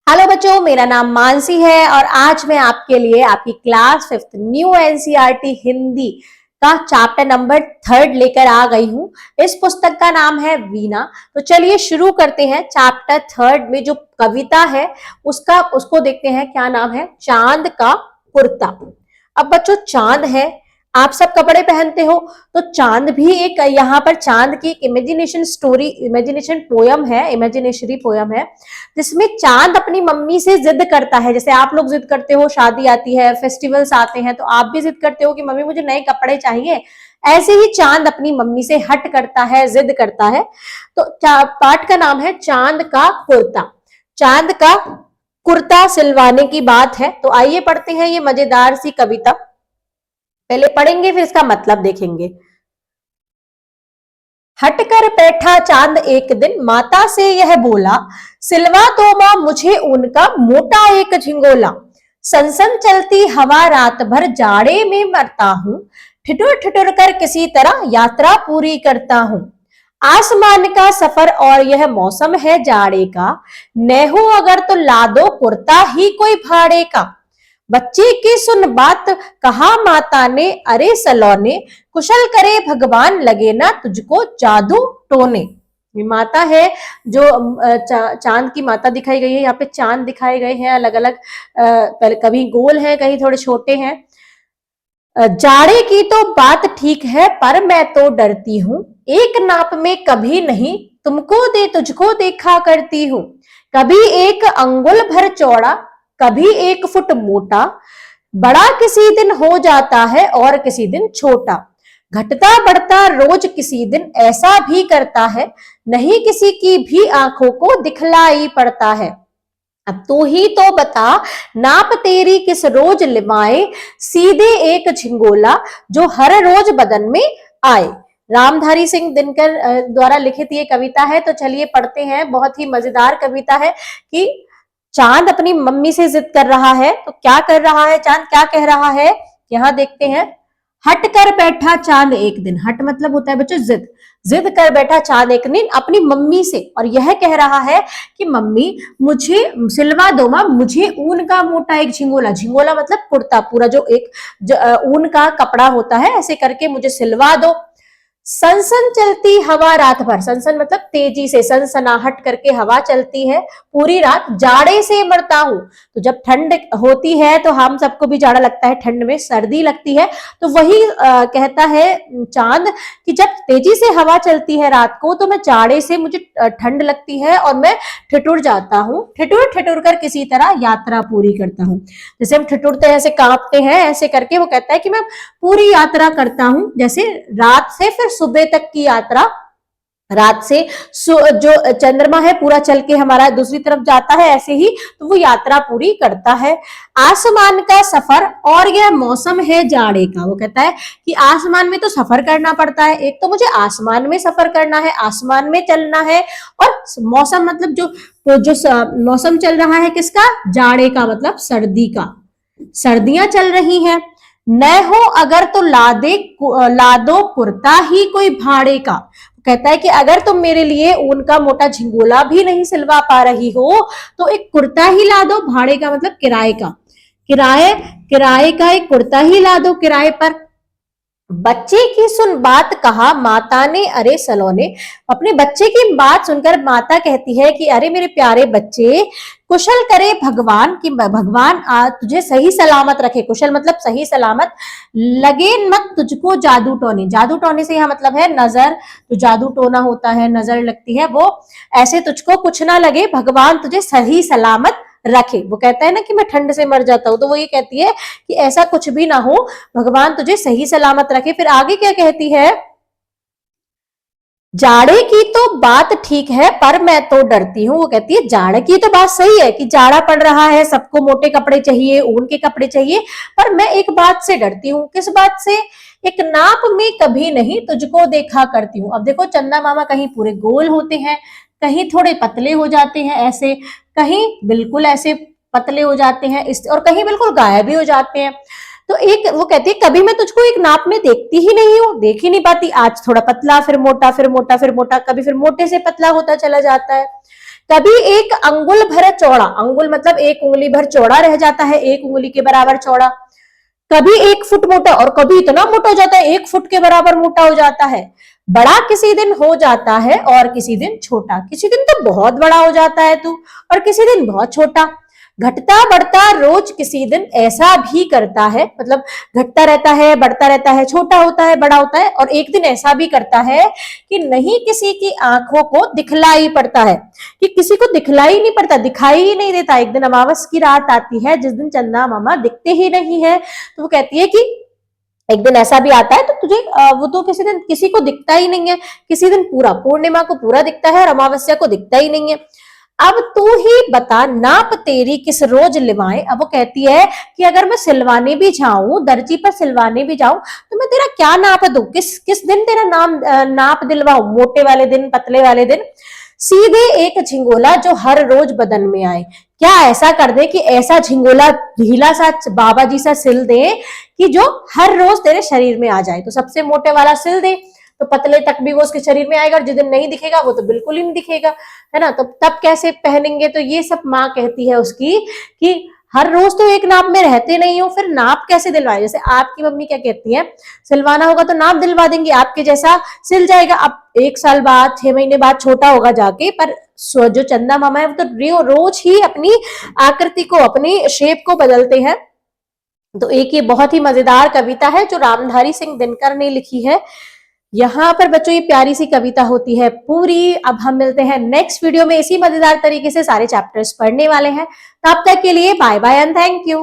Hello बच्चों, मेरा नाम मानसी है और आज मैं आपके लिए आपकी class 5th new NCERT Hindi का चैप्टर नंबर 3 लेकर आ गई हूँ। इस पुस्तक का नाम है वीणा। तो चलिए शुरू करते हैं। चैप्टर 3 में जो कविता है उसको देखते हैं। क्या नाम है? चांद का कुर्ता। अब बच्चों, चांद है, आप सब कपड़े पहनते हो, तो चांद भी एक, यहाँ पर चांद की एक इमेजिनेशन पोयम है, इमेजिनेशरी पोयम है, जिसमें चांद अपनी मम्मी से जिद करता है। जैसे आप लोग जिद करते हो, शादी आती है, फेस्टिवल्स आते हैं, तो आप भी जिद करते हो कि मम्मी मुझे नए कपड़े चाहिए। ऐसे ही चांद अपनी मम्मी से हट करता है, जिद करता है। तो पाठ का नाम है चांद का कुर्ता। चांद का कुर्ता सिलवाने की बात है। तो आइए पढ़ते हैं ये मजेदार सी कविता। पहले पढ़ेंगे, फिर इसका मतलब देखेंगे। हटकर बैठा चांद एक दिन, माता से यह बोला, सिलवा दो मां मुझे ऊन का मोटा एक झिंगोला। सनसन चलती हवा रात भर जाड़े में मरता हूं, ठिठुर ठिठुर कर किसी तरह यात्रा पूरी करता हूं। आसमान का सफर और यह मौसम है जाड़े का, न हो अगर तो ला दो कुर्ता ही कोई भाड़े का। बच्चे की सुन बात, कहा माता ने, अरे सलोने, कुशल करे भगवान लगे ना तुझको जादू टोने। ये माता है जो चांद की माता दिखाई गई है। यहाँ पे चांद दिखाए गए हैं अलग अलग, कभी गोल है, कहीं थोड़े छोटे हैं। जाड़े की तो बात ठीक है पर मैं तो डरती हूँ, एक नाप में कभी नहीं तुमको तुझको देखा करती हूँ। कभी एक अंगुल भर चौड़ा, कभी 1 फुट मोटा, बड़ा किसी दिन हो जाता है और किसी दिन छोटा। घटता बढ़ता रोज किसी दिन ऐसा भी करता है, नहीं किसी की भी आंखों को दिखलाई पड़ता है। अब तू ही तो बता, नाप तेरी किस रोज लिवाए, सीधे एक झिंगोला जो हर रोज बदन में आए। रामधारी सिंह दिनकर द्वारा लिखित ये कविता है। तो चलिए पढ़ते हैं। बहुत ही मजेदार कविता है कि चांद अपनी मम्मी से जिद कर रहा है। तो क्या कर रहा है चांद, क्या कह रहा है, यहां देखते हैं। हट कर बैठा चांद एक दिन, हट मतलब होता है बच्चों जिद। जिद कर बैठा चांद एक दिन अपनी मम्मी से, और यह कह रहा है कि मम्मी मुझे सिलवा दो मां मुझे ऊन का मोटा एक झिंगोला। झिंगोला मतलब कुर्ता, पूरा जो एक ऊन का कपड़ा होता है, ऐसे करके मुझे सिलवा दो। सनसन चलती हवा रात भर, सनसन मतलब तेजी से, सनसनाहट करके हवा चलती है पूरी रात, जाड़े से मरता हूं। तो जब ठंड होती है तो हम सबको भी जाड़ा लगता है, ठंड में सर्दी लगती है। तो वही कहता है चांद कि जब तेजी से हवा चलती है रात को तो मैं जाड़े से, मुझे ठंड लगती है और मैं ठिठुर जाता हूँ। ठिठुर ठिठुर कर किसी तरह यात्रा पूरी करता हूँ। जैसे हम ठिठुरते हैं, ऐसे कांपते हैं, ऐसे करके वो कहता है कि मैं पूरी यात्रा करता हूं। जैसे रात से फिर सुबह तक की यात्रा, रात से जो चंद्रमा है पूरा चल के हमारा दूसरी तरफ जाता है, ऐसे ही तो वो यात्रा पूरी करता है। आसमान का सफर और यह मौसम है जाड़े का। वो कहता है कि आसमान में तो सफर करना पड़ता है, एक तो मुझे आसमान में सफर करना है, आसमान में चलना है, और मौसम मतलब जो मौसम चल रहा है किसका, जाड़े का, मतलब सर्दी का, सर्दियां चल रही हैं। न हो अगर तो ला दो कुर्ता ही कोई भाड़े का। कहता है कि अगर तुम मेरे लिए ऊन का मोटा झिंगोला भी नहीं सिलवा पा रही हो तो एक कुर्ता ही ला दो। भाड़े का मतलब किराए का, किराए का एक कुर्ता ही ला दो किराए पर। बच्चे की सुन बात, कहा माता ने, अरे सलोने। अपने बच्चे की बात सुनकर माता कहती है कि अरे मेरे प्यारे बच्चे, कुशल करे भगवान, कि भगवान तुझे सही सलामत रखे। कुशल मतलब सही सलामत, लगे मत तुझको जादू टोने। जादू टोने से यहाँ मतलब है नजर, जो जादू टोना होता है, नजर लगती है, वो ऐसे तुझको कुछ ना लगे, भगवान तुझे सही सलामत रखे। वो कहता है ना कि मैं ठंड से मर जाता हूं, तो वो ये कहती है कि ऐसा कुछ भी ना हो, भगवान तुझे सही सलामत रखे। फिर आगे क्या कहती है, जाड़े की तो बात ठीक है पर मैं तो डरती हूँ। वो कहती है जाड़े की तो बात सही है कि जाड़ा पड़ रहा है, सबको मोटे कपड़े चाहिए, ऊन के कपड़े चाहिए, पर मैं एक बात से डरती हूँ। किस बात से? एक नाप में कभी नहीं तुझको देखा करती हूँ। अब देखो, चंदा मामा कहीं पूरे गोल होते हैं, कहीं थोड़े पतले हो जाते हैं ऐसे, कहीं बिल्कुल ऐसे पतले हो जाते हैं, और कहीं बिल्कुल गायब भी हो जाते हैं। तो एक वो कहती है कभी मैं तुझको एक नाप में देखती ही नहीं हूँ, देख ही नहीं पाती। आज थोड़ा पतला, फिर मोटा, फिर मोटा, फिर मोटा, कभी फिर मोटे से पतला होता चला जाता है। कभी एक अंगुल भर चौड़ा, अंगुल मतलब एक उंगली भर चौड़ा रह जाता है, एक उंगली के बराबर चौड़ा। कभी 1 फुट मोटा और कभी इतना मोटा हो जाता है 1 फुट के बराबर मोटा हो जाता है। बड़ा किसी दिन हो जाता है और किसी दिन छोटा, किसी दिन तो बहुत बड़ा हो जाता है तू और किसी दिन बहुत छोटा। घटता बढ़ता रोज किसी दिन ऐसा भी करता है, मतलब घटता रहता है, बढ़ता रहता है, छोटा होता है, बड़ा होता है, और एक दिन ऐसा भी करता है कि नहीं किसी की आंखों को दिखलाई पड़ता है, कि किसी को दिखलाई नहीं पड़ता, दिखाई ही नहीं देता। एक दिन अमावस की रात आती है जिस दिन चंदा मामा दिखते ही नहीं है, तो वो कहती है कि एक दिन ऐसा भी आता है तो तुझे वो तो किसी दिन किसी को दिखता ही नहीं है, किसी दिन पूरा पूर्णिमा को पूरा दिखता है और अमावस्या को दिखता ही नहीं है। अब तू ही बता नाप तेरी किस रोज लिवाए। अब वो कहती है कि अगर मैं सिलवाने भी जाऊं, दर्जी पर सिलवाने भी जाऊं, तो मैं तेरा क्या नाप दूं, किस किस दिन तेरा नाप दिलवाऊं, मोटे वाले दिन, पतले वाले दिन। सीधे एक झिंगोला जो हर रोज बदन में आए। क्या ऐसा कर दे कि ऐसा झिंगोला ढीला सा बाबा जी सा सिल दे कि जो हर रोज तेरे शरीर में आ जाए। तो सबसे मोटे वाला सिल दे तो पतले तक भी वो उसके शरीर में आएगा, और जिस दिन नहीं दिखेगा वो तो बिल्कुल ही नहीं दिखेगा, है ना। तो तब कैसे पहनेंगे। तो ये सब माँ कहती है उसकी कि हर रोज तो एक नाप में रहते नहीं हो, फिर नाप कैसे दिलवाए। जैसे आपकी मम्मी क्या कहती है, सिलवाना होगा तो नाप दिलवा देंगे, आपके जैसा सिल जाएगा। अब 1 साल बाद, 6 महीने बाद छोटा होगा जाके, पर जो चंदा मामा है वो तो रोज ही अपनी आकृति को, अपनी शेप को बदलते हैं। तो एक ये बहुत ही मजेदार कविता है जो रामधारी सिंह दिनकर ने लिखी है। यहाँ पर बच्चों ये प्यारी सी कविता होती है पूरी। अब हम मिलते हैं नेक्स्ट वीडियो में, इसी मजेदार तरीके से सारे चैप्टर्स पढ़ने वाले हैं। तब तक के लिए bye bye and thank you.